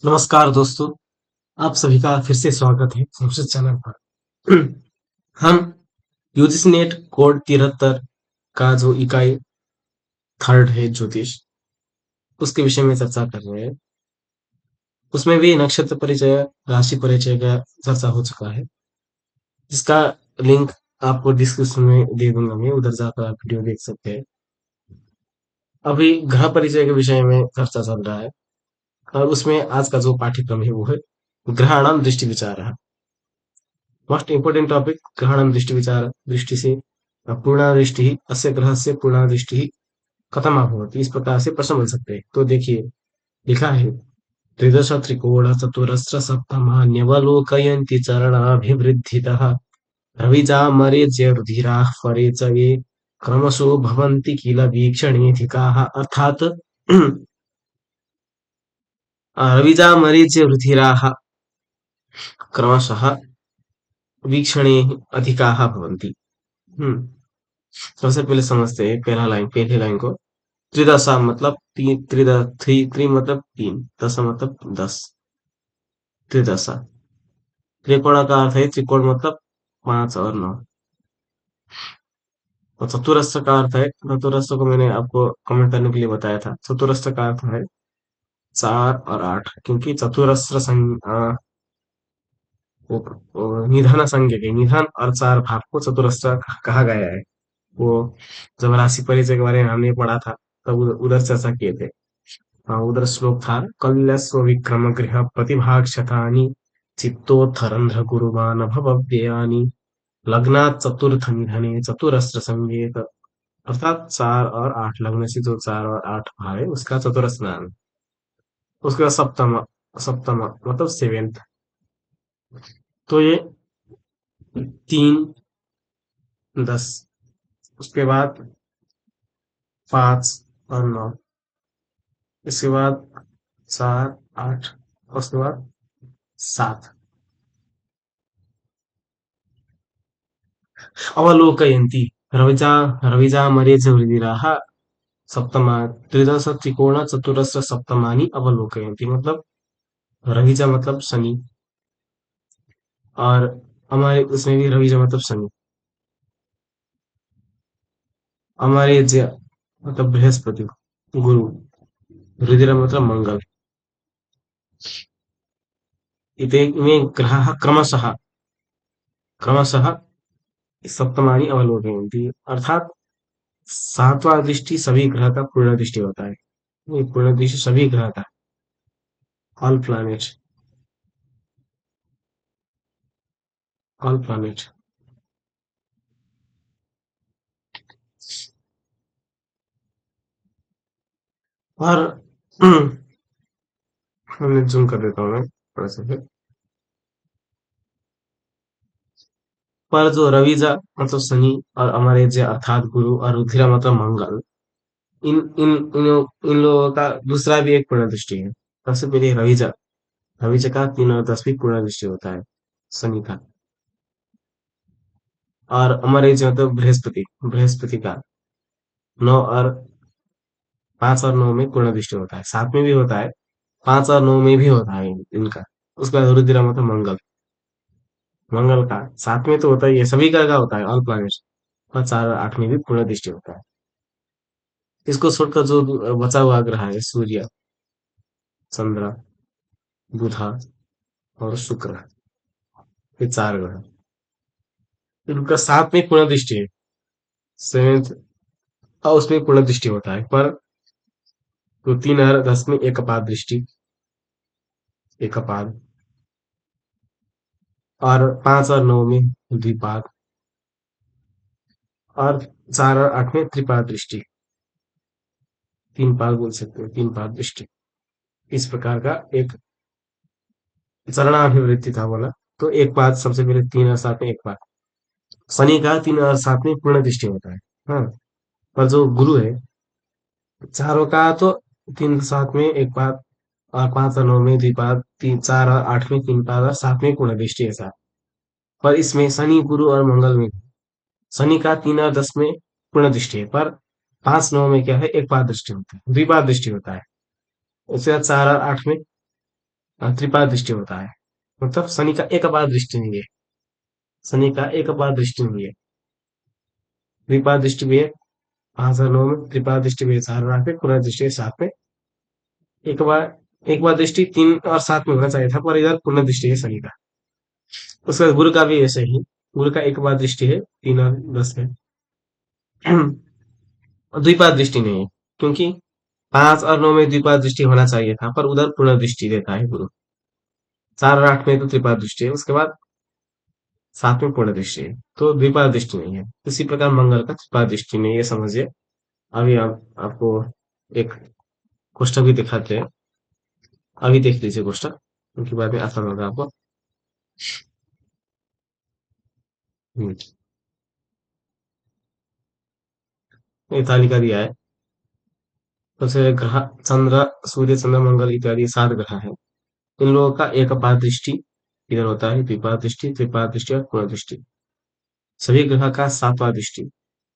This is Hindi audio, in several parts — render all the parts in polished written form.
नमस्कार दोस्तों, आप सभी का फिर से स्वागत है संस्कृत चैनल पर। हम यूजीसी नेट कोड 73 का जो इकाई थर्ड है ज्योतिष, उसके विषय में चर्चा कर रहे हैं। उसमें भी नक्षत्र परिचय, राशि परिचय का चर्चा हो चुका है, जिसका लिंक आपको डिस्क्रिप्शन में दे दूंगा। मैं उधर जाकर आप वीडियो देख सकते हैं। अभी ग्रह परिचय के विषय में चर्चा चल रहा है और उसमें आज का जो पाठ्यक्रम है वो है ग्रहाणाम दृष्टि विचार। मोस्ट इम्पोर्टेंट टॉपिक ग्रहणं दृष्टिविचार दृष्टि से पूर्णादृष्टि अस्य ग्रहस्य पूर्णादृष्टि कथम अभवत्, इस प्रकार से प्रश्न बन सकते हैं। तो देखिए, लिखा है त्रिदश त्रिकोण चतुरस्र सप्तमान्यवलोकयन्ति चरणाभिवृद्धितः रविजामरेज्य रुधिराः परे च ये क्रमशो भवन्ति किल वीक्षणेऽधिकाः। अर्थात रविजामरेज्य रुधिराः क्रमशः वीक्षणे अधिकाः भवन्ति। हम्म सबसे पहले समझते हैं पहली लाइन को। त्रिदशा मतलब तीन, त्रि मतलब तीन, दशा मतलब 10। त्रिदशा त्रिकोण का अर्थ है, त्रिकोण मतलब 5 और 9। और चतुरस्र का अर्थ है, चतुरस्र को मैंने आपको कमेंट करने के लिए बताया था। चतुरस्र का अर्थ है 4 और 8, क्योंकि चतुरस्र निधन संज्ञक है। निधन और 4 भाग को चतुरस्र कहा गया है। वो जब राशि परिचय के बारे में हमने पढ़ा था, तब उधर चर्चा किए थे। हाँ, उधर श्लोक था, कल्यस्व विक्रम गृह प्रतिभाक्षतानि चित्तोत्थरंध्र गुरुमान भवव्ययानि लग्नात् चतुर्थ निधने चतुरस्र संवेद। अर्थात 4 और 8 लग्न से जो 4 और 8 भाव है उसका चतुरस्र नाम है। उसके बाद सप्तम, सप्तम मतलब सेवेंथ। तो ये 3, 10, उसके बाद 5 और 9, इसके बाद 4, 8, उसके बाद 7। अवलोकयन्ति रविजा रविजामरेजवृदिराः सप्तमा त्रिदश त्रिकोण चतुरस्र सप्तमानि अवलोकयन्ति। मतलब रविजा मतलब शनि, और हमारे उसमें भी रविजा मतलब शनि। हमारे मतलब बृहस्पति, गुरु। रुधिर मतलब मंगल। इते इमे ग्रहाः क्रमशः क्रमशः सप्तमानि अवलोकयन्ति। अर्थात 7वां दृष्टि सभी ग्रह का पूर्ण दृष्टि होता है। ये पूर्ण दृष्टि सभी ग्रह का, ऑल प्लैनेट, ऑल प्लैनेट। और मैं जूम कर देता हूँ मैं थोड़ा सा फिर। पर जो रविजा मतलब शनि और अमरेज्य अर्थात गुरु और रुधिरा मतलब मंगल, इन इन इन लोगों का दूसरा भी एक पूर्ण दृष्टि है। सबसे पहले रविजा, रविजा का 3 और 10 पूर्ण दृष्टि होता है शनि का। और अमरेज्य मतलब बृहस्पति, बृहस्पति का 9 और 5 और 9 में पूर्ण दृष्टि होता है। 7 में भी होता है, 5 और 9 में भी होता है इनका। उसका रुधिरा मतलब मंगल, मंगल का 7 में तो होता ही है, सभी का होता है ऑल प्लैनेट। और 4 और 8 में भी पूर्ण दृष्टि होता है। इसको छोड़कर जो बचा हुआ ग्रह है, सूर्य, चंद्र, बुधा और शुक्र, ये 4 ग्रह, इनका 7 में पूर्ण दृष्टि है। सेवेंथ और उसमें पूर्ण दृष्टि होता है। पर तो 3 और 10 में एकपाद दृष्टि, एकपाद। और 5 और 9 में द्विपाद। और 4 और 8 में त्रिपाद दृष्टि, 3 पाद बोल सकते हो, 3 पाद दृष्टि। इस प्रकार का एक चरणाभिवृत्ति था बोला। तो एक पाद सबसे पहले 3 और 7 में एक पाद। शनि का 3 और 7 में पूर्ण दृष्टि होता है। हाँ, पर जो गुरु है, चारों का तो 3 और 7 में एक पाद, और 5 और 9 में द्विपाद, 4 और 8 में 3 पाद, और 7 में पूर्ण दृष्टि है साथ। पर इसमें शनि, गुरु और मंगल में शनि का 3 और 10 में पूर्ण दृष्टि है, पर 5, 9 में क्या है, एक पाद दृष्टि होता है, द्विपाद दृष्टि होता है। उसके बाद 4 और 8 में त्रिपाद दृष्टि होता है। मतलब शनि का एक बार दृष्टि नहीं है। शनि का एक बार दृष्टि नहीं है। द्विपाद दृष्टि भी है 5 और 9 में, त्रिपाद दृष्टि भी है 4 और 8 में, पुनः दृष्टि है 7 में। एक बार एक बार दृष्टि 3 और 7 में होना चाहिए था, पर इधर पुनः दृष्टि है शनि का। उसके बाद गुरु का भी ऐसे ही। गुरु का एक बार दृष्टि है 3 और 10 में। और द्विपाद दृष्टि नहीं है, क्योंकि 5 और 9 में द्विपाद दृष्टि होना चाहिए था, पर उधर पुनः दृष्टि देता है गुरु। 4 और 8 में तो त्रिपाद दृष्टि है, उसके बाद 7 में पूर्ण दृष्टि है, तो द्विपाद दृष्टि नहीं है। इसी प्रकार मंगल का त्रिपाद दृष्टि नहीं है, समझिए। अभी आपको एक कोष्ठक भी दिखाते हैं। अभी देख लीजिए कोष्ठक, उनके बाद में आसान होगा आपको। हम्म, ये तालिका दिया है। सबसे ग्रह चंद्र, सूर्य, चंद्र, मंगल इत्यादि 7 ग्रह हैं। इन लोगों का एक पाद दृष्टि इधर होता है, द्विपाद दृष्टि, त्रिपाद दृष्टि और पूर्ण दृष्टि। सभी ग्रह का 7वां दृष्टि।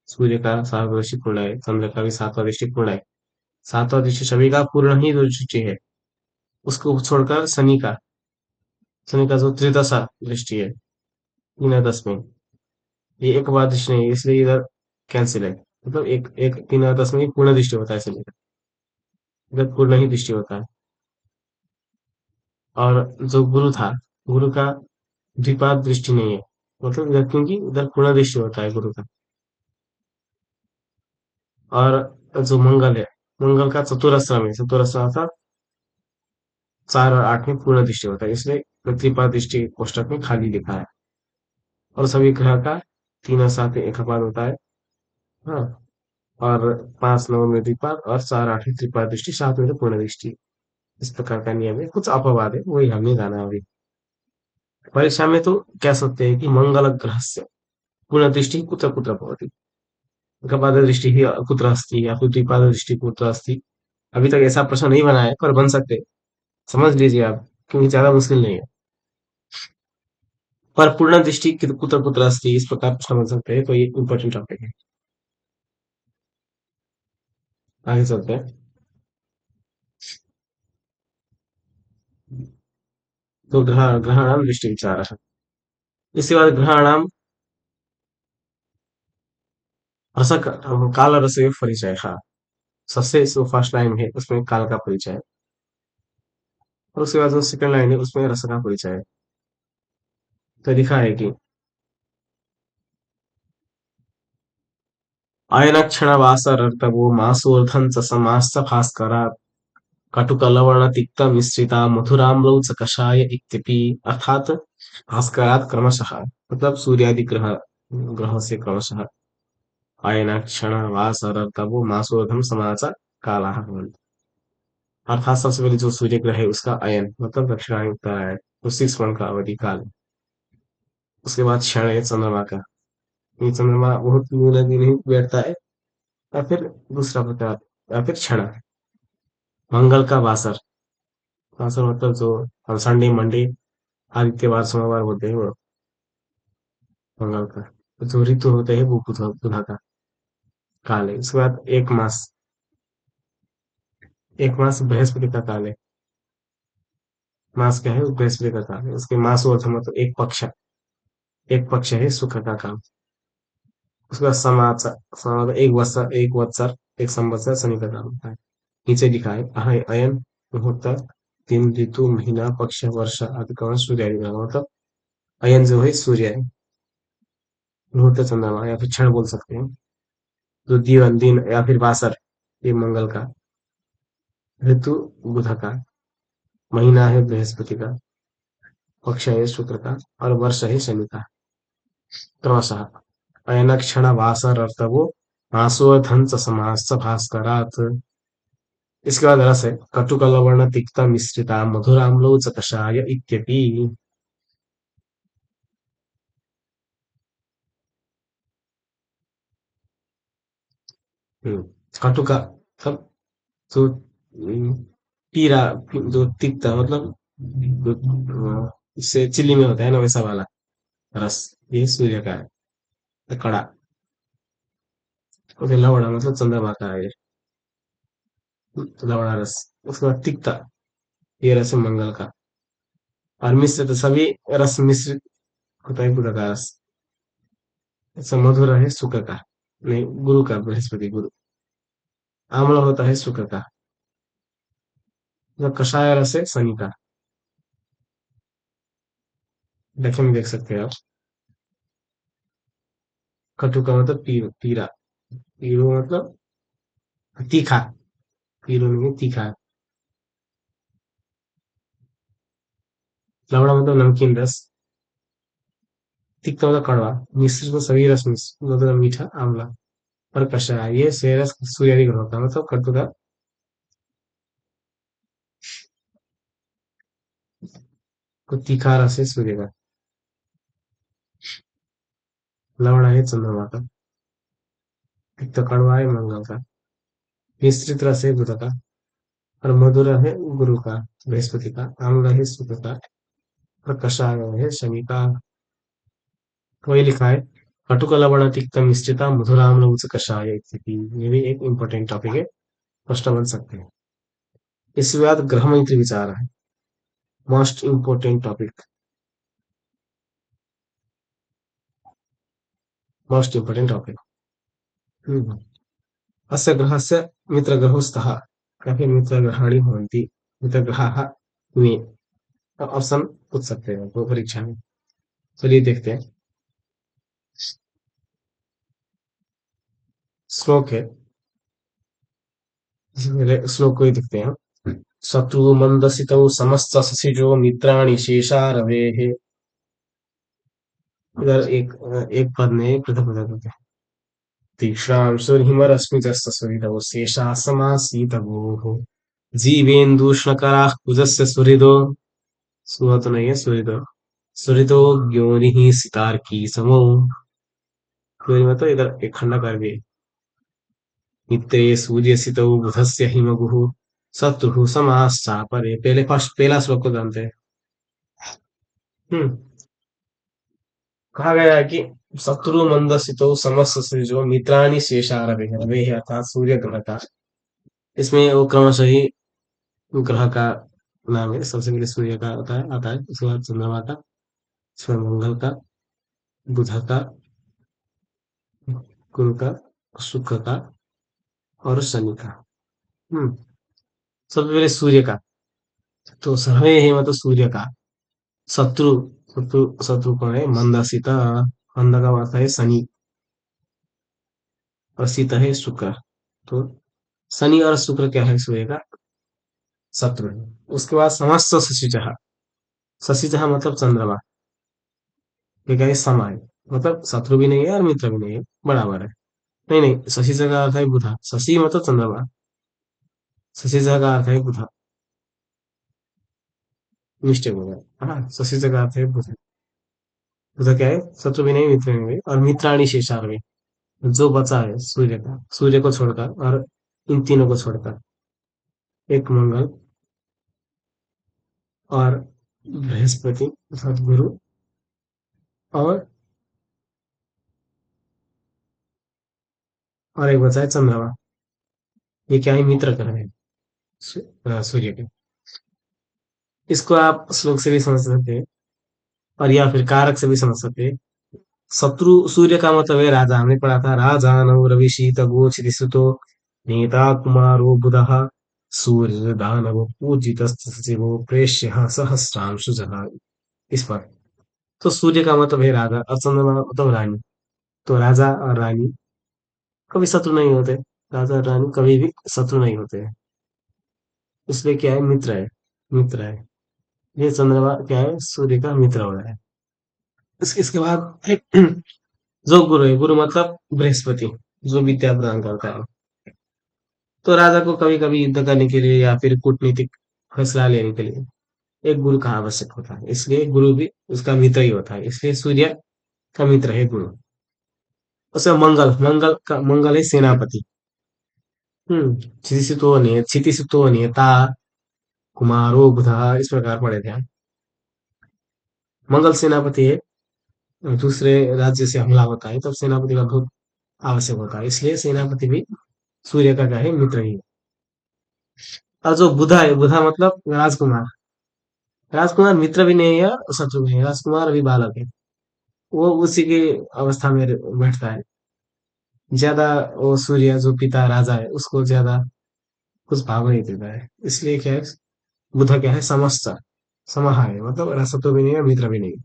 सूर्य का 7वां दृष्टि पूर्ण है, चंद्र का भी 7वां दृष्टि पूर्ण है। 7वां दृष्टि सभी का पूर्ण ही दृष्टि है। उसको छोड़कर शनि का जो त्रिदशा दृष्टि है 3 और 10 में, ये एक बार दृष्टि नहीं है, इसलिए इधर कैंसिल है। मतलब एक एक 3 और 10 में पूर्ण दृष्टि होता है शनि का, इधर पूर्ण ही दृष्टि होता है। और जो गुरु था, गुरु का द्विपाद दृष्टि नहीं है, मतलब इधर, क्योंकि इधर पूर्ण दृष्टि होता है गुरु का। और जो मंगल है, मंगल का चतुरस्र में, चतुरस्र अर्थात 4 और 8 में पूर्ण दृष्टि होता है, इसलिए द्विपाद दृष्टि कोष्टक में खाली लिखा है। और सभी ग्रह का 3 और 7 में एक पाद होता है। हाँ। और 5, 9 में द्विपाद और 4, 8 में त्रिपाद दृष्टि, 7 में तो पूर्ण दृष्टि। इस प्रकार का नियम है, कुछ अपवाद है, वही हमने जाना अभी। परीक्षा में तो कह सकते हैं कि मंगल ग्रह से पूर्ण दृष्टि कुत्र कुत्र भवति, गपाद दृष्टि ही कुत्र अस्ति, या फिर द्विपाद दृष्टि कुत्र अस्ति। अभी तक ऐसा प्रश्न नहीं बना है, पर बन सकते हैं। समझ लीजिए आप, क्योंकि ज्यादा मुश्किल नहीं है। पर पूर्ण दृष्टि कुत्र कुत्र अस्ति, इस प्रकार प्रश्न बन सकते हैं, तो ये इंपॉर्टेंट टॉपिक है। आगे चलते हैं। तो ग्रहाणाम दृष्टि विचार है। इसके बाद ग्रहाणाम रस, काल रस परिचय। हाँ, सबसे जो फर्स्ट लाइन है उसमें काल का परिचय है, और उसके बाद जो सेकंड लाइन है उसमें रस का परिचय है। तो लिखा है कि अयनक्षणवासरर्तवो मासोऽर्धं च समाश्च भास्करात् कटुकलवर्ण-तिक्तमिश्रिता मधुराम्लौ च कषाय इत्यपि। अर्थात भास्करात् क्रमशः, मतलब सूर्यादि ग्रहों से क्रमशः। अयनक्षणवासरर्तवो मासोऽर्धं समाच कालाः भवन्ति। अर्थात सबसे पहले जो सूर्य ग्रह है उसका अयन, मतलब दक्षिणायन उत्तरायण, तो 6 मंथ का अवधि काल है। उसके बाद क्षण है चंद्रमा का। ये चंद्रमा बहुत न्यूनतम दिन ही बैठता है। या फिर दूसरा प्रकार, या फिर क्षण। मंगल का वासर, वासर मतलब जो संडे मंडे आदित्यवार सोमवार होते हैं वो मंगल का। जो ऋतु होते हैं वो बुधा का काल है। उसके बाद एक मास बृहस्पति का काल है। मास क्या है, वो बृहस्पति का काल है। उसके मास और मतलब एक पक्ष है शुक्र का काल। उसके बाद समाचार, मतलब एक वत्सर, एक संवत्सर शनि का काल होता है। नीचे लिखा है अयन मुहूर्त, दिन, ऋतु, महीना, पक्ष, वर्ष आदि का सूर्य आदि का मतलब। अयन जो है सूर्य है, मुहूर्त चंद्रमा या फिर क्षण बोल सकते हैं। जो दिन या फिर वासर, ये मंगल का। ऋतु बुध का। महीना है बृहस्पति का। पक्ष है शुक्र का। और वर्ष है शनि का। क्रमशः अयन क्षण वासर अर्थवो मासोऽर्धं च समासः भास्करात्। इसके बाद रस है कटुकलवर्ण तिक्ता मिश्रिता मधुराम्लो च कषाय इत्यपि। हम्म, कटुका मतलब जो पीरा, जो तिक्ता मतलब इससे चिल्ली में होता है ना, वैसा वाला रस, ये सूर्य का है। कड़ा, और लवड़ा मतलब चंद्रमा का है ये, लवड़ा रस। उसके बाद तिक्ता, ये रस है मंगल का। और मिश्र तो सभी रस मिश्रित होता है बुध का रस। ऐसा मधुर है शुक्र का, नहीं गुरु का, बृहस्पति गुरु। आम्ल होता है शुक्र का। जो कषाय रस है शनि का। देखे में देख सकते हैं आप। कटु का मतलब पीरा। पीरो मतलब तीखा। पीरो नहीं, तीखा। लवड़ा मतलब नमकीन रस। तिक्ता मतलब कड़वा। मिश्र को सभी रस मिश्र मतलब मीठा आंवला। और कषाय ये शेरस सूर्यादि ग्रहों का मतलब कटु का। को तीखा रस है सूर्य का। लवड़ा है चंद्रमा का। तिक्त कड़वा है मंगल का। मिश्रित रस है बुध का। और मधुर है गुरु का, बृहस्पति का। आम्ल है शुक्र का। और कषाय है शनि का। वही लिखा है। कटुक लवण तिक्त मिश्रिता मधुराम्ल उच्च कषाय स्थिति। ये भी एक इम्पोर्टेंट टॉपिक है, प्रश्न बन सकते हैं। इसके बाद ग्रह मंत्री विचार है, most important topic. Most important topic. अस्य ग्रहस्य मित्रग्रहो स्तः। काफी मित्रग्रहाणि भवन्ति। मित्रग्रहाः इमे ऑप्शन पूछ सकते हैं वो परीक्षा में। चलिए देखते हैं। श्लोक है, श्लोक को ही देखते हैं। शत्रु मंदसितौ समस्त ससिजो मित्राणि शेषा रवेः। इधर एक पद में पृथक पृथक होते हैं। तीक्ष्णां सुरहिमरश्मिजस्तसुहृदौ शेषा समासीतगोः। जीवेन्दुष्णकराः कुजस्य सुहृदो। सुहा तो नहीं है, सुहृदो। सुहृदो ज्ञोनिः सितार्की समो। ज्ञोनि मतलब इधर एक खंडाकार भी है। मित्रे सूर्यसितौ बुधस्य हिमगुः। शत्रुः समाश्चापरे। पहले फर्स्ट पहला श्लोक को जानते हैं। हम्म कहा गया है कि शत्रु मंदसितो समस्त सृजो मित्राणि शेषा रवे। रवे है अर्थात सूर्य ग्रह का। इसमें वो क्रमशः ही ग्रह का नाम है। सबसे पहले सूर्य का आता है, उसके बाद चंद्रमा का, उसके बाद मंगल का, बुध का, गुरु का, शुक्र का और शनि का। हम्म सबसे पहले सूर्य का। तो सर्वे है मतलब सूर्य का। शत्रु, शत्रु कौन है? मंदसिता। मंद का अर्थ है शनि। और शीत है शुक्र। तो शनि और शुक्र क्या है सूर्य का? शत्रु है। उसके बाद समस्त शशिजहा। शशिजहा मतलब चंद्रमा। ये क्या है? सम है। मतलब शत्रु भी नहीं है और मित्र भी नहीं है, बराबर है। नहीं नहीं, शशि का अर्थ है बुधा। शशि मतलब चंद्रमा। शशि का अर्थ है बुधा। मिस्टेक हो गया, हाँ। शशि का अर्थ है बुधा। बुधा क्या है? शत्रु भी नहीं, मित्र भी नहीं और मित्राणी शेषार में। जो बचा है सूर्य का, सूर्य को छोड़कर और इन तीनों को छोड़कर, एक मंगल और बृहस्पति अर्थात गुरु और एक बचा है चंद्रमा। ये क्या है? मित्र ग्रह है सूर्य के। इसको आप श्लोक से भी समझ सकते हैं और या फिर कारक से भी समझ सकते हैं। शत्रु सूर्य का मतलब है राजा। हमने पढ़ा था, राजा नव रविशीत गोचरिसुतो नेता कुमारो बुधः सूर्य दानव पूजित सचिवो प्रेष्य सहस्रांशु जहा। इस पर तो सूर्य का मतलब है राजा और चंद्रमा मतलब रानी। तो राजा और रानी कभी शत्रु नहीं होते। राजा और रानी कभी भी शत्रु नहीं होते हैं। इसलिए क्या है? मित्र है। मित्र है। ये चंद्रमा क्या है? सूर्य का मित्र हो रहा है। इसके बाद जो गुरु है, गुरु मतलब बृहस्पति, जो विद्या प्रदान करता है। तो राजा को कभी कभी युद्ध करने के लिए या फिर कूटनीतिक फैसला लेने के लिए एक गुरु का आवश्यक होता है। इसलिए गुरु भी उसका मित्र ही होता है। इसलिए सूर्य का मित्र है गुरु। उसमें मंगल है सेनापति। क्षितिसुतो नियता कुमारो बुधः। इस प्रकार पढ़े थे हम। मंगल सेनापति है। दूसरे राज्य से हमला होता है तब सेनापति का बहुत आवश्यक होता है। इसलिए सेनापति भी सूर्य का क्या है? मित्र ही है। और जो बुधा है, बुधा मतलब राजकुमार। राजकुमार मित्र भी नहीं है और शत्रु भी नहीं है, राजकुमार अभी बालक है। वो उसी की अवस्था में बैठता है। ज्यादा वो सूर्य जो पिता राजा है उसको ज्यादा कुछ भाव नहीं देता है, इसलिए क्या है, बुध क्या है, समस्या समहा है, मतलब शत्रु भी नहीं है मित्र भी नहीं है।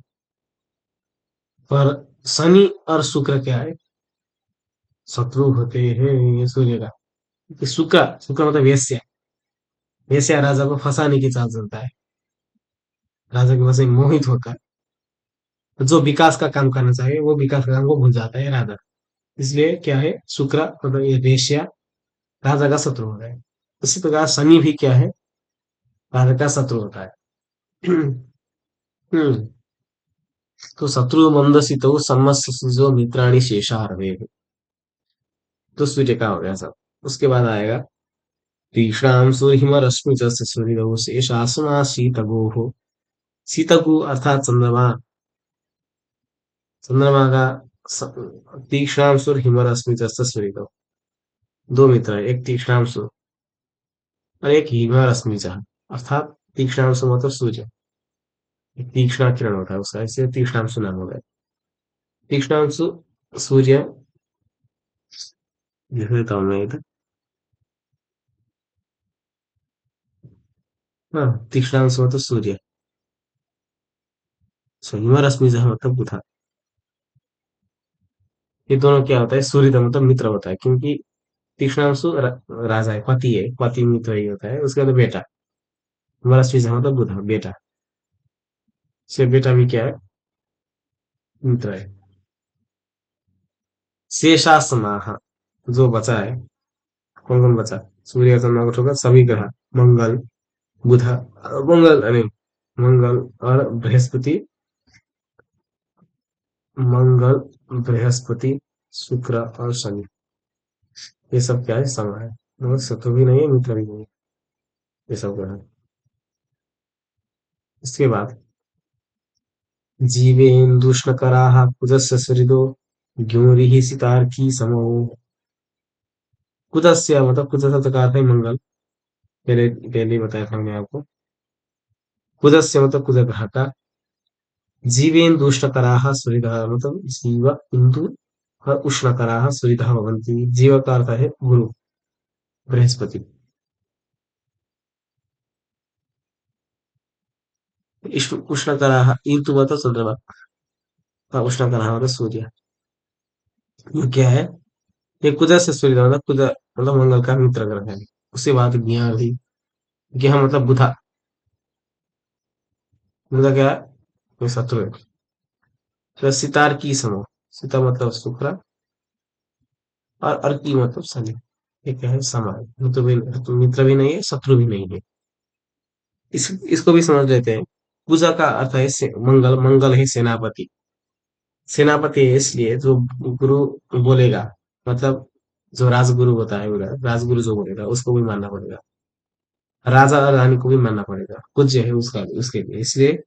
पर शनि और शुक्र क्या है, शत्रु होते हैं ये सूर्य का। कि शुक्र शुक्र मतलब वेश्या, वेश्या राजा को फंसाने की चाल चलता है, राजा के वश में मोहित होकर जो विकास का काम करना चाहिए वो विकास का काम को भूल जाता है राजा। इसलिए क्या है, शुक्र मतलब ये वेश्या राजा का शत्रु होता है। उसी प्रकार शनि भी क्या है, राजा का शत्रु होता है। हम्म, तो शत्रु मंदसितो सम्मस्सुजो मित्राणि शेषा हरवे। तो सूर्य का हो गया सब। उसके बाद आएगा तीक्ष्णाम सूर्यहिमरश्मि च सूर्यो शेषासुना शीतगोः। शीतगु अर्थात चंद्रमा, चंद्रमा का तीक्ष्णाम सूर्यहिमरश्मि च सूर्यो, दो मित्र है, एक तीक्ष्णांशु और एक हिमरश्मि अर्थात तीक्ष्णांशु मतलब सूर्य, एक तीक्ष्ण किरण होता है उसका, इसलिए तीक्ष्णांशु नाम हो गया। तीक्ष्णांशु सूर्य, लिख देता हूँ मैं इधर। हाँ, तीक्ष्णांशु मतलब सूर्य, हिमरश्मि मतलब बुधा। ये दोनों क्या होता है, सूर्य का मतलब मित्र होता है, क्योंकि तीक्ष्णांशु राजा है, पति है, पति मित्र ही होता है, उसके बाद बेटा, हिमरश्मि मतलब बुधा बेटा, से बेटा भी क्या है, मित्र है। शेषासनाह, जो बचा है, कौन कौन बचा, सूर्य चंद्रमा को छोड़कर सभी ग्रह, मंगल बुध, मंगल अरे मंगल और बृहस्पति, मंगल बृहस्पति शुक्र और शनि, ये सब क्या है, समय है, मतलब शत्रु भी नहीं है मित्र भी नहीं है, ये सब ग्रह। इसके बाद जीवेन्दुष्णकराः कुजस्य सुहृदो द्युरिः सितार्की समो। कुजस्य मतलब कुज शब्द का अर्थ है मंगल, पहले पहले ही बताया था मैंने आपको। कुजस्य मतलब कुज ग्रह का, जीवेन्दुष्णकराः सुहृदः मतलब जीव इंदु और उष्णकराः सुहृदः भवन्ति। जीव का अर्थ है गुरु, बृहस्पति। उष्णकराः इंदु मतलब चंद्रमा, और उष्णकराः मतलब सूर्य। ये क्या है, ये कुज से सूर्य मतलब कुज मतलब मंगल का मित्र ग्रह है। उसके बाद ज्ञा भी, ज्ञा मतलब बुधा, बुधा क्या है, कोई शत्रु है। फिर सितार की समूह, सीता मतलब शुक्र और अर्की मतलब शनि, ये क्या है, समान मित्र भी नहीं है शत्रु भी नहीं है। इसको भी समझ लेते हैं। पूजा का अर्थ है मंगल, मंगल है सेनापति, सेनापति है इसलिए जो गुरु बोलेगा, मतलब जो राजगुरु होता है उधर, राजगुरु जो बोलेगा उसको भी मानना पड़ेगा, राजा और रानी को भी मानना पड़ेगा, पूज्य है उसका उसके लिए, इसलिए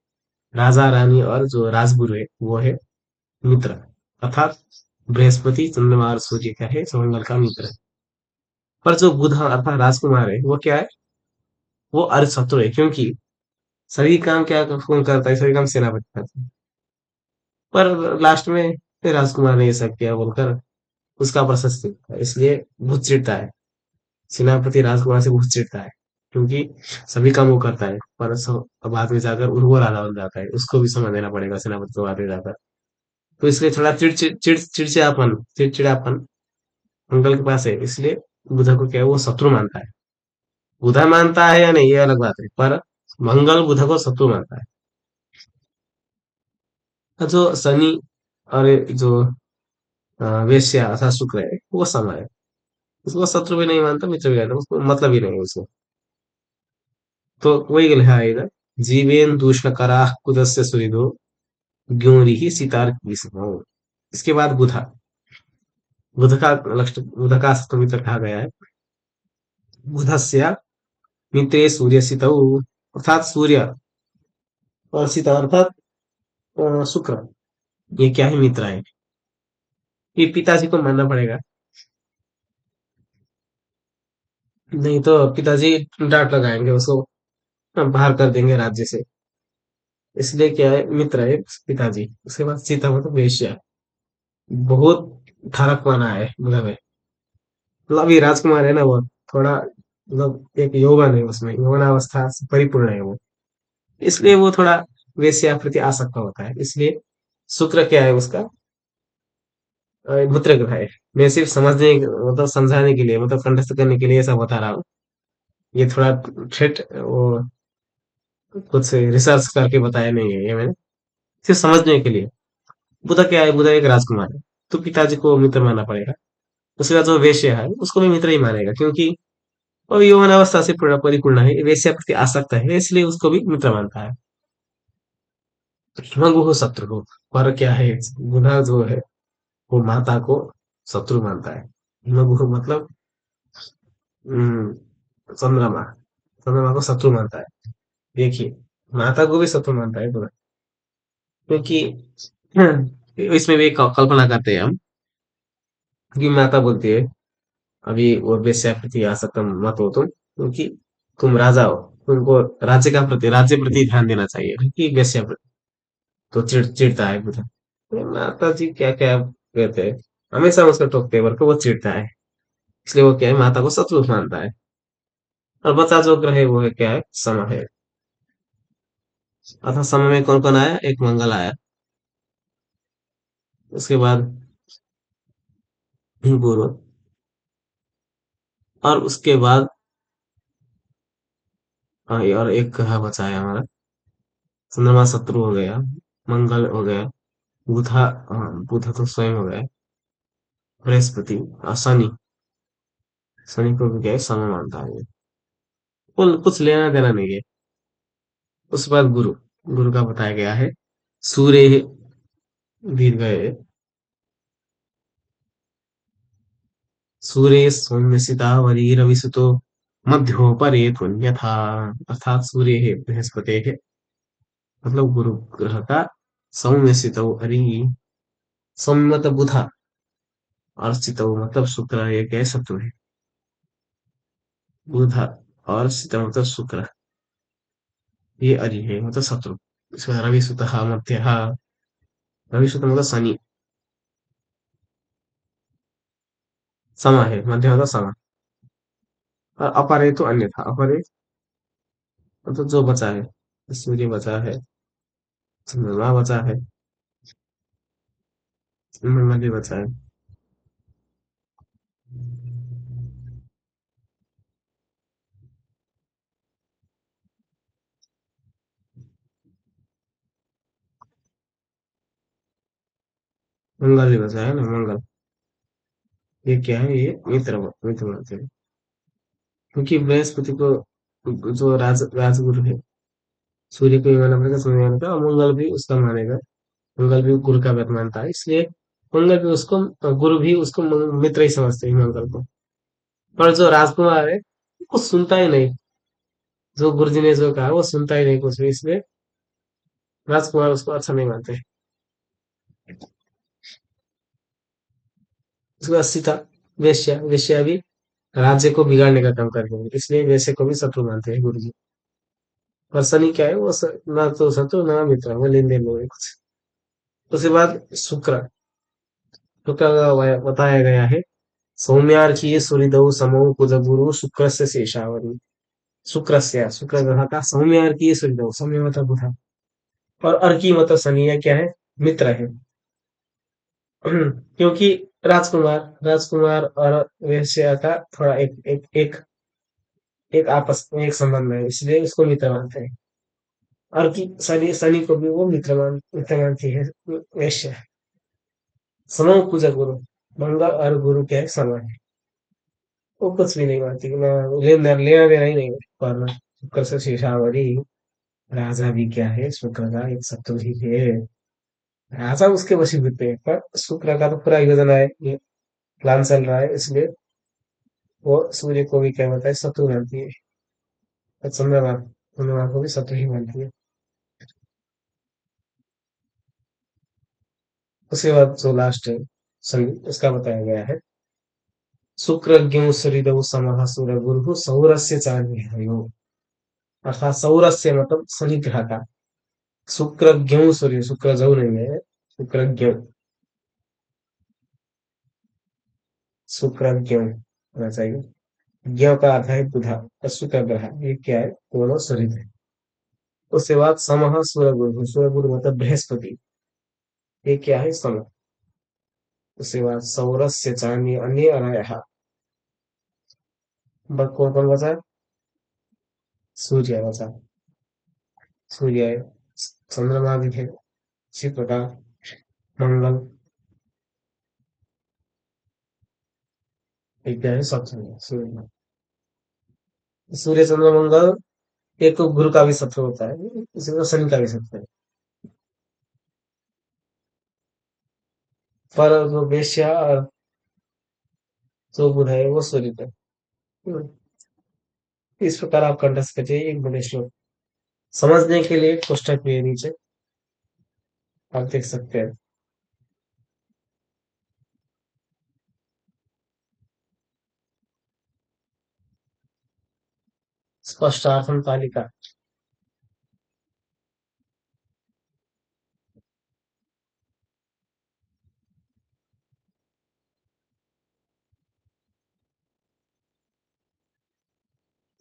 राजा रानी और जो राजगुरु है वो है मित्र, अर्थात बृहस्पति चंद्रमा और सूर्य क्या है, मंगल का मित्र है। पर जो बुध अर्थात राजकुमार है वो क्या है, वो अर्ध शत्रु है, क्योंकि सभी काम क्या कौन करता है, सभी काम सेनापति करता है। पर लास्ट में फिर राजकुमार ने ये सब किया बोलकर उसका प्रशस्ति होता है, इसलिए भूत चिढ़ता है, सेनापति राजकुमार से भूत चिढ़ता है, क्योंकि सभी काम वो करता है, पर बाद में जाकर वो राजा बन जाता है, उसको भी समय देना पड़ेगा सेनापति को बाद में जाकर। तो इसलिए थोड़ा चिड़चिड़ापन मंगल के पास है, इसलिए बुध को क्या है, वो शत्रु मानता है। बुध मानता है या नहीं ये अलग बात है, पर मंगल बुध को शत्रु मानता है। जो शनि और जो वेश्या अर्थात शुक्र है वो सम है, उसको शत्रु भी नहीं मानता मित्र भी नहीं मानता, उसको मतलब ही नहीं है उसको। तो वही लिखा है इधर, जीवेन दूषण करा कुदस्य सुहृदो ग्योरी ही सितार की समो। इसके बाद बुधा, बुध का लक्ष्य, बुध का सप्तमी तक कहा गया है। बुधस्य मित्रे सूर्य सितौ, अर्थात सूर्य और सीता अर्थात शुक्र, ये क्या है, मित्र है। ये पिताजी को मानना पड़ेगा, नहीं तो पिताजी डांट लगाएंगे उसको, बाहर कर देंगे राज्य से। इसलिए क्या है, मित्र है पिताजी। उसके बाद सीता मतलब वेश्या। बहुत ठाड़क माना है मतलब है। मतलब अभी राजकुमार है ना वो, थोड़ा मतलब एक यौवन है उसमें, यौवनावस्था से परिपूर्ण है वो। इसलिए वो थोड़ा वेश्या प्रति आसक्त होता है। इसलिए शुक्र क्या है उसका, मित्र ग्रह है। मैं सिर्फ मतलब समझाने के लिए, मतलब कंठस्थ करने के लिए ऐसा बता रहा हूँ। ये थोड़ा ठेठ वो कुछ रिसर्च करके बताया नहीं है ये मैंने, सिर्फ समझने के लिए। बुधा क्या है, बुधा एक राजकुमार है, तो पिताजी को मित्र मानना पड़ेगा। उसके बाद जो वेश्या है उसको भी मित्र ही मानेगा, क्योंकि वो यौवन अवस्था से पूरा परिपूर्ण है, वेश्या प्रति आसक्त है, इसलिए उसको भी मित्र मानता है। हिमगुह शत्रु हो, पर क्या है, बुधा जो है वो माता को शत्रु मानता है। हिमगुह मतलब हम्म, चंद्रमा, चंद्रमा को शत्रु मानता है। देखिए, माता को भी शत्रु मानता है बुधा, क्योंकि इसमें भी एक कल्पना करते हैं हम कि माता बोलती है, अभी वो वेश्या प्रति आसक्त मत हो तुम, क्योंकि तुम राजा हो, तुमको राज्य प्रति ध्यान देना चाहिए, क्योंकि वेश्या प्रति तो चिढ़ता है बुधा। तो माता जी क्या क्या कहते हैं, हमेशा उसको टोकते हैं, बल्कि वो चिढ़ता है। इसलिए वो क्या है, माता को शत्रु मानता है। और बचा जो ग्रह है वो है क्या है, समय है। अतः समय में कौन कौन आया, एक मंगल आया, उसके बाद गुरु, और उसके बाद हाँ, और एक ग्रह बचा है हमारा, चंद्रमा शत्रु हो गया, मंगल हो गया, बुधा, हाँ बुधा तो स्वयं हो गया, बृहस्पति और शनि। शनि को भी क्या है, समय मानता है ये। कुछ लेना देना नहीं है। उसके बाद गुरु, गुरु का बताया गया है, सूर्य दीर्घ, सूर्य सौम्यसिता वरी रविसुतो मध्योपरे यथा, अर्थात सूर्य है बृहस्पति है, मतलब गुरु ग्रह का सौम्यसित अरि, सौम्य मतलब बुधा, और सित मतलब शुक्र, ये क्या है, शत्रु है। बुधा और सित मतलब शुक्र, ये अरि है मतलब शत्रु। इसमें रविसुत मध्य, रविसुत मतलब शनि, समा है, मध्य मतलब समा। और अपरे तो अन्यथा, अपरे मतलब जो बचा है, सूर्य बचा है, चंद्रमा बचा है, मंगल भी बचा है। मंगल भी बचा है ना, मंगल। ये क्या है, ये मित्र मानते हैं, क्योंकि बृहस्पति को जो राजगुरु है, सूर्य को भी माना पड़ेगा, सूर्य माना पड़ेगा, और मंगल भी उसका मानेगा। मंगल भी गुरु का व्रत मानता है, इसलिए मंगल भी उसको, गुरु भी उसको मित्र ही समझते हैं मंगल को। पर जो राजकुमार है वो सुनता ही नहीं, जो गुरु जी ने जो कहा वो सुनता ही नहीं कुछ भी, इसलिए राजकुमार उसको अच्छा नहीं मानते। उसके बाद सीता, वेश्या, वेश्या भी राज्य को बिगाड़ने का काम करती है, इसलिए वेश्या को भी शत्रु मानते हैं गुरु जी। और शनि क्या है, वो ना तो शत्रु ना मित्र, वो लेन देन में कुछ। उसके बाद शुक्र, शुक्र का बताया गया है, सौम्यार्की सूर्यदौ समो कुज गुरु शुक्र से शेषावरी। शुक्र ग्रह का सौम्यार्की सूर्यदौ, सौम्य मतलब बुधा, और अर्की मतलब शनि है, क्या है, मित्र है। क्योंकि राजकुमार और वेश्या का थोड़ा एक आपस में एक संबंध है, इसलिए उसको मित्र मानते हैं। और कि शनि शनि को भी वो मित्र मानती है वेश्या। समो पूजा गुरु, मंगल और गुरु क्या है, समान है। वो कुछ भी नहीं मानती, ना लेना देना ही नहीं है, वरना शुक्र से शेषावरी। राजा भी क्या है, शुक्र का एक शत्रु ही है। राजा उसके वशीभूत है, पर शुक्र का तो पूरा योजना है, ये प्लान चल रहा है, इसलिए वो सूर्य को भी क्या होता है, शत्रु मानती है। और चंद्रमा को भी शत्रु ही मानती है। उसके बाद जो लास्ट है शनि, उसका बताया गया है, शुक्रज्ञ सरिदौ समः सुर गुरु सौरस्य चान्य, अर्थात सौरस्य मतलब शनि ग्रह का, शुक्रज्ञ सूर्य, शुक्रजौ नहीं है, शुक्रज्ञ, शुक्रज्ञ होना चाहिए। ज्ञ का अर्थ है बुधा और शुक्र ग्रह, ये क्या है, दोनों शरीर है। उसके बाद समः सूर्यगुरु, सूर्यगुरु मतलब बृहस्पति, ये क्या है, सम। उसके बाद सौरस्य चांदी अन्य अरायः, कौन कौन बचा, सूर्य बचा, सूर्य है, चंद्रमा भी है, इसी प्रकार मंगल, एक क्या है सप्तमी सूर्य। सूर्य चंद्र मंगल, एक तो गुरु का भी शत्रु होता है, इसी को शनि का भी शत्रु है। पर जो वेश्या और जो बुध है वो सूर्य पे। इस प्रकार आप कंठस्थ करिए एक बड़े श्लोक। समझने के लिए कोष्ठक में नीचे आप देख सकते हैं। स्पष्टार्थम तालिका।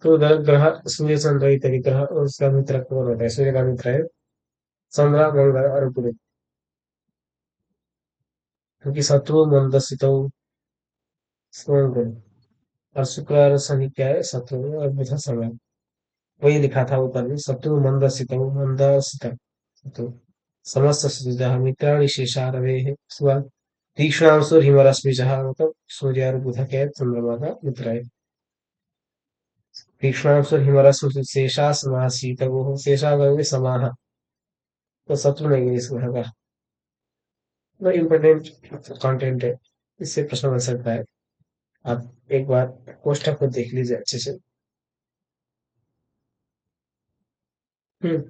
तो उधर ग्रह सूर्य चंद्र इत्यादि ग्रह और उसका मित्र कौन होता है, सूर्य का मित्र है चंद्र मंगल और बुध, क्योंकि शत्रु मंदसितो मंगल, और शुक्र और शनि क्या है, शत्रु और बुध समय। वही लिखा था ऊपर में, शत्रु मंदसितो मंदसित शत्रु, समस्त सुजा मित्राणि शेषा रवे है सुबह। तीक्ष्णांशु हिमरश्मि जहाँ, मतलब सूर्य और बुध के चंद्रमा का मित्र है। तीक्ष्णांशु हिमरश्मि शेषा समासीत, वो शेषा कहोगे समाह, तो शत्रु नहीं है इस ग्रह का। तो इम्पोर्टेंट कंटेंट है, इससे प्रश्न बन सकता है। आप एक बार कोष्ठक को देख लीजिए अच्छे से। हम्म,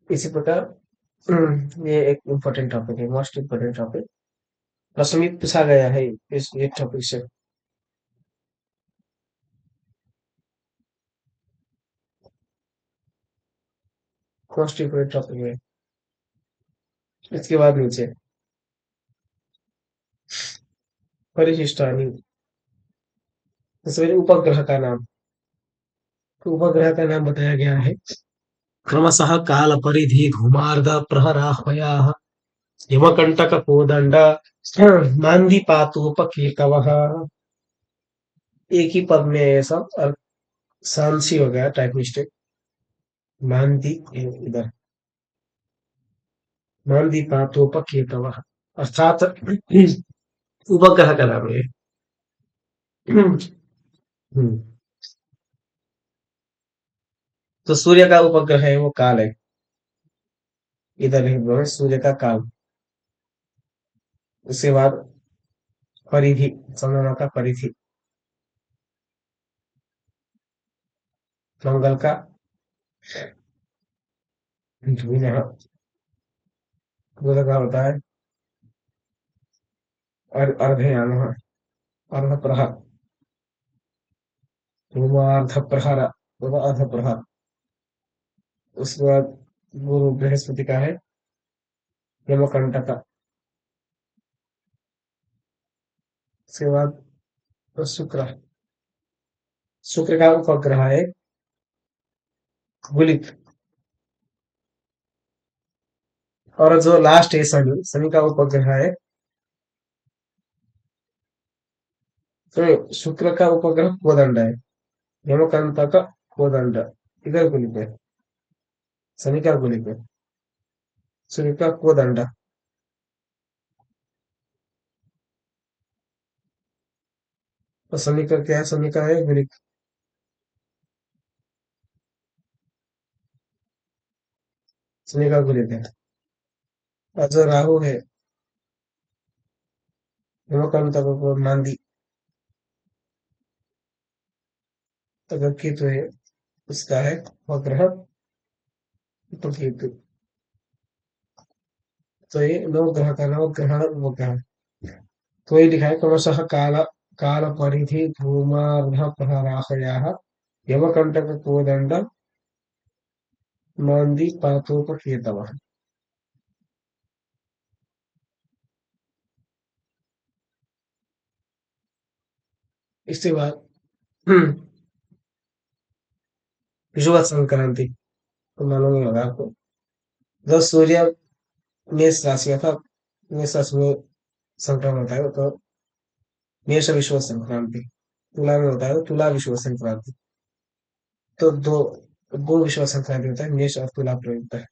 इसी प्रकार ये एक इम्पोर्टेंट टॉपिक है, मोस्ट इम्पोर्टेंट टॉपिक, प्रश्न भी पूछा गया है इस एक टॉपिक से। मोस्ट इम्पोर्टेंट टॉपिक है। इसके बाद नीचे परिशिष्टानी, इसमें उपग्रह का नाम, तो उपग्रह का नाम बताया गया है, क्रमशः काल परिधि धूमार्ध प्रहराह्वयाः हिमकंटक कोदंड मांदीपातोपकेतवः। एक ही पद में ये सब, और सांसी हो गया, टाइप मिस्टेक। मांदी, इधर मांदीपातोपकेतवः, अर्थात उपग्रह का नाम है। हम्म, तो सूर्य का उपग्रह है वो काल है, इधर लिख दो सूर्य का काल। उसके बाद परिधि, चंद्रमा का परिधि, मंगल का धूमः, बुध का होता है और अर्धयान, अर्ध प्रहर, धूमार्ध प्रहर, अर्ध प्रहर। उसके बाद गुरु बृहस्पति का है यमकंटक। उसके बाद शुक्र, शुक्र का उपग्रह है गुलिक। और जो लास्ट है शनि, शनि का उपग्रह है, तो शुक्र का उपग्रह कोदंड है, यमकंटक कोदंड, इधर गुलिक है, शनि का गुलिक है, सूर्य का कोदंड, और शनि का क्या है, शनि का है गुलिक, शनि का गुलिक है। और जो राहु है यमकंटक को नांदी, अगर केतु है उसका है उपग्रह तो केतु। तो ये नौ ग्रह का नव ग्रहण उपग्रह, तो ये लिखा है क्रमशः काल, काल परिधि धूमार्ध प्रहराहयाः यमकंटक कोदंड मांदी पातोपकेतवः। इसके बाद विषुवत संक्रांति तो मालूम ही होगा आपको। जब सूर्य मेष राशि अर्थात मेष राशि में संक्रमण होता है तो मेष विषुवत संक्रांति, तुला में होता है तो तुला विषुवत संक्रांति। तो दो दो विषुवत संक्रांति होता है, मेष और तुला प्रयुक्त होता है।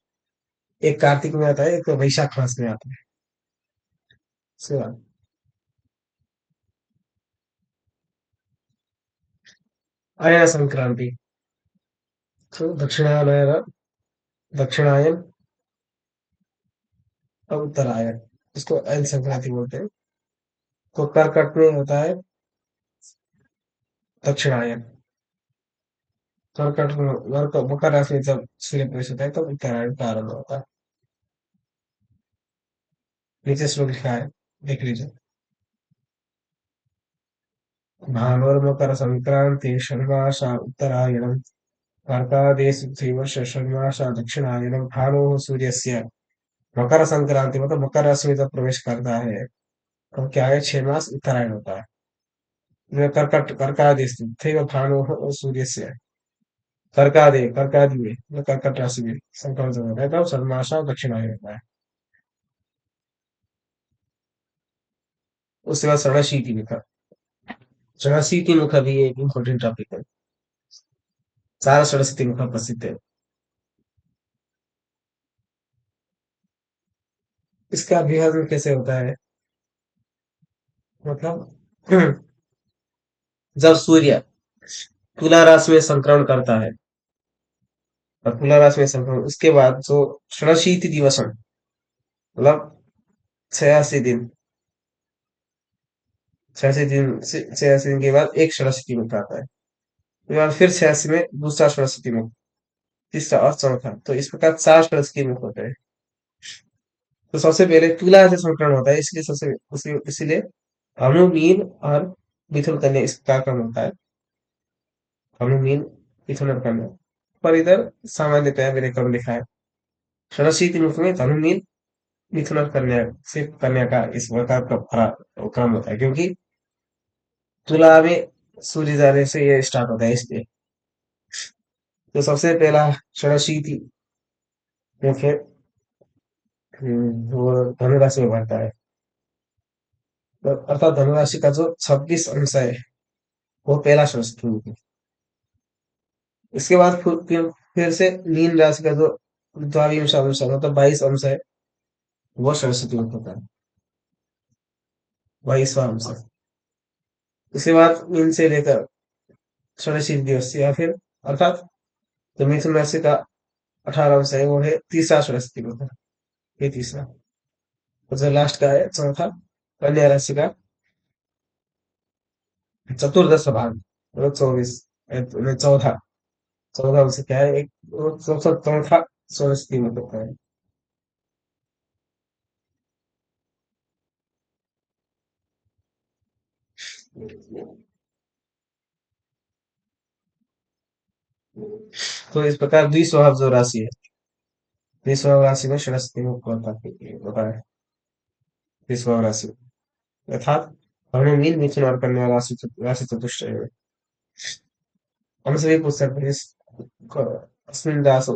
एक कार्तिक में आता है, एक तो वैशाख मास में आता है। उसके बाद अयन संक्रांति, तो दक्षिणायन, दक्षिणायन और उत्तरायण, इसको अयन संक्रांति बोलते हैं। तो कर्कट में होता है दक्षिणायन, कर्कट में मकर राशि में जब सूर्य प्रवेश होता है तब उत्तरायण प्रारंभ होता है। नीचे श्लोक लिखा है, देख लीजिए। भानुर्मकर संक्रांति षण्मासा उत्तरायणम् कर्कादेशु षण्मासा दक्षिणायनम्। भानुः सूर्यस्य मकर संक्रांति मतलब मकर राशि में जब प्रवेश करता है तो क्या है, 6 मास उत्तरायण होता है। कर्कट कर्कादेश थे भानुः सूर्यस्य, कर्कादि में मतलब कर्कट राशि में संक्रमण जब होता है तब षण्मासा दक्षिणायन होता है। उसके बाद षडाशीति मुख, षडाशीति मुख भी एक इम्पोर्टेंट टॉपिक है। सारा षडाशीति मुख प्रसिद्ध है। इसका विभाजन कैसे होता है, मतलब जब सूर्य तुला राशि में संक्रमण करता है और तुला राशि में संक्रमण उसके बाद जो षडाशीति दिवस मतलब 86 दिन, 86 दिन के बाद एक षडाशीति मुक्त आता है। उसके बाद फिर 86 में दूसरा षडाशीति मुक्त, तीसरा और चौथा, तो इस प्रकार 4 षडाशीति मुक्त होते हैं। तो सबसे पहले तुला से संक्रमण होता है, इसलिए इसीलिए धनु मीन और मिथुन कन्या इसका क्रम होता है। धनु मीन मिथुन और कन्या, पर इधर सामान्यतया मेरे क्रम लिखा है। षडाशीति मुक्त में धनु मीन मिथुन और कन्या से कन्या का इस प्रकार का भरा क्रम होता है, क्योंकि तुला में सूर्य जाने से ये स्टार्ट होता है इसलिए। तो सबसे पहला षडाशीति मुख्य वो धनु राशि में बढ़ता है। तो अर्थात धनु राशि का जो 26 अंश है वो पहला षडाशीति मुक्त है। इसके बाद फिर से मीन राशि का जो द्वाविंश अंश है मतलब 22 अंश है वो षडाशीति मुक्त होता है, 22वां अंश है। उसके बाद मीन से लेकर षडाशीति दिवस या फिर अर्थात जो मिथुन राशि का 18 अंश है वो है तीसरा षडाशीति मुक्त है, ये तीसरा। और जो लास्ट का है चौथा, कन्या राशि का चतुर्दश भाग मतलब 24, चौथा, चौथा उनसे क्या है, एक वो सबसे चौथा षडाष्टमी में होता है। तो इस प्रकार द्विस्वभाव जो राशि है, द्विस्वभाव राशि में षडाष्टमी में होता है। द्विस्वभाव राशि अर्थात मीन मिथुन और कन्या राशि राशि चतुष्टय में हमसे भी पूछ सकते हैं अस्मिन रासो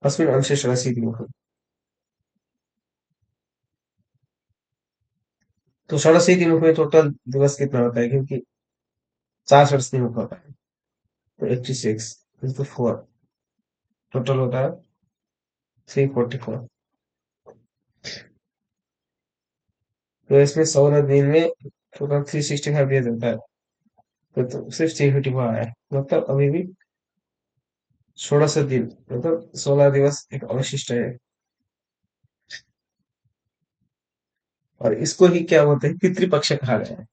अस्मिन अंशे षडाशीति मुख। तो षडाशीति मुख में टोटल दिवस कितना होता है, क्योंकि 4 षडाष्टमी मुख होता है तो 86 इंटू 4 टोटल होता है 344। तो इसमें 16 दिन में टोटल 365 डेज होता है, तो सिर्फ 354 आया है, मतलब अभी भी 16 दिन मतलब 16 दिवस एक अवशिष्ट है। और इसको ही क्या बोलते हैं, पितृपक्ष कहा गया है।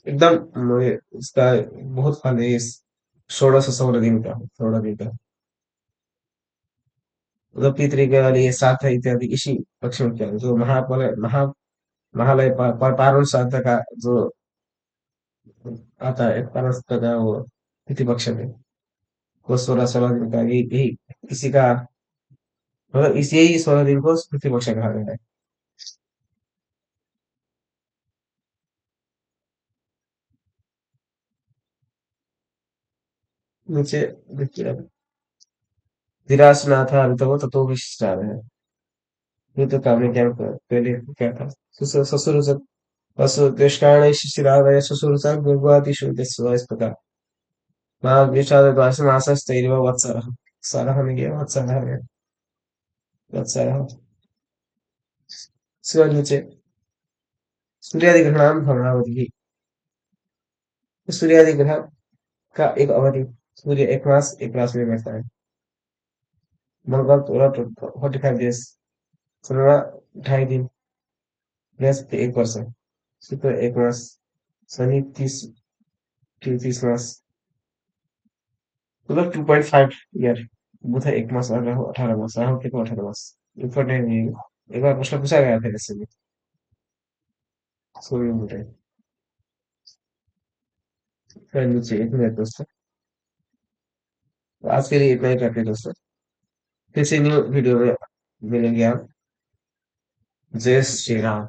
एकदम इसका बहुत फल है इस 16 से 16 दिन का, 16 दिन का मतलब पितृ के लिए श्राद्ध इत्यादि इसी पक्ष में किया जो महालय पारण श्राद्ध का जो आता है पारण श्राद्ध का वो प्रतिपक्ष में, वो 16-16 दिन का यही यही इसी का मतलब इस यही 16 दिन को प्रतिपक्ष कहा गया है। नीचे देखिए अब, धीराज ना था अभी तो वो तो विशिष्ट आ रहे हैं। ये तो काम नहीं किया पहले क्या था। ससुर से पशु दुष्कारण शिशिरादय ससुर से गुरुवादिषु देशवा इस प्रकार माँ विषाद द्वास मासस्तैर्व वत्सरः सरः में गया वत्सरः में वत्सरः। इसके बाद नीचे सूर्यादि ग्रहणाम भ्रमणावधि, सूर्यादि ग्रहण का एक अवधि, सूर्य एक मास में बैठता है। मंगल 45 डेज, चंद्रमा 2.5 दिन, बृहस्पति 1 वर्ष, शुक्र 1 मास, शनि 30 मास, मतलब 2.5 ईयर, बुध 1 मास और राहु 18 मास, राहु केतु 18 मास। इम्पोर्टेंट है ये। एक बार प्रश्न पूछा गया था इससे भी, सूर्य मुझे। फिर नीचे एक मिनट दोस्तों, तो आज के लिए इतना ही करते हैं दोस्तों। फिर से न्यू वीडियो में मिलेंगे आप। जय श्री राम।